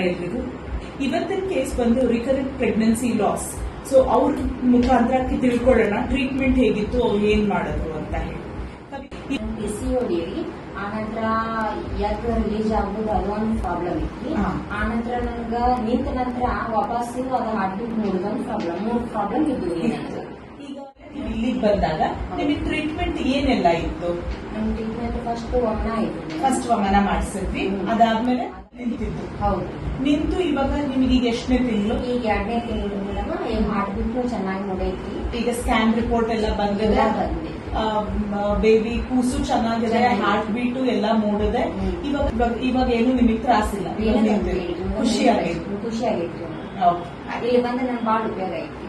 ಎಲ್ರಿಗೂ. ಇವತ್ತಿನ ಕೇಸ್ ಬಂದು ರಿಕರೆಂಟ್ ಪ್ರೆಗ್ನೆನ್ಸಿ ಲಾಸ್. ಸೊ ಅವ್ರ ಮುಖಾಂತರ ತಿಳ್ಕೊಳ್ಳೋಣ ಟ್ರೀಟ್ಮೆಂಟ್ ಹೇಗಿತ್ತು, ಅವ್ರು ಏನ್ ಮಾಡಿದ್ರು ಅಂತ ಹೇಳಿ. PCOD ಆನಂತರ ಎಗ್ ರಿಲೀಸ್ ಆಗೋದು ಅದೊಂದು ಪ್ರಾಬ್ಲಮ್ ಇತ್ತು. ಆನಂತರ ನನ್ಗ ನಿಂತ ನಂತರ ವಾಪಸ್ಸು ಅದು ಹಾರ್ಟ್ಬೀಟ್ ಮೂಡದೊಂದು ಪ್ರಾಬ್ಲಮ್, 3 ಪ್ರಾಬ್ಲಮ್ ಇದ್ದು. ಈಗ ಇಲ್ಲಿಗೆ ಬಂದಾಗ ನಿಮಗೆ ಟ್ರೀಟ್ಮೆಂಟ್ ಏನೆಲ್ಲ ಇತ್ತು? ನಮ್ ಟ್ರೀಟ್ಮೆಂಟ್ ಫಸ್ಟ್ ವಮನ ಆಯ್ತು. ಫಸ್ಟ್ ವಮನ ಮಾಡಿಸಿದ್ವಿ, ಅದಾದ್ಮೇಲೆ ನಿಂತಿದ್ದು. ಹೌದು, ನಿಂತು ಇವಾಗ ನಿಮಗೆ ಈಗ ಎಷ್ಟನೇ ತಿಂಗಳು? ಈಗ 2ನೇ ತಿಂಗಳು ಮೇಡಮ್. ಈಗ ಹಾರ್ಟ್ಬೀಟ್ ಚೆನ್ನಾಗಿ ನೋಡೈತಿ. ಈಗ ಸ್ಕ್ಯಾನ್ ರಿಪೋರ್ಟ್ ಎಲ್ಲ ಬಂದಿದೆ, ಬೇಬಿ ಕೂಸು ಚೆನ್ನಾಗಿದೆ, ಹಾರ್ಟ್ ಬೀಟು ಎಲ್ಲ ಮೂಡಿದೆ. ಇವಾಗ ಏನು ನಿಮಗೆ ತ್ರಾಸಿಲ್ಲ, ಖುಷಿಯಾಗಿತ್ತು. ಇಲ್ಲಿ ಬಂದ್ರೆ ನನ್ ಬಾಳ ಉಪಯೋಗ ಐತಿ.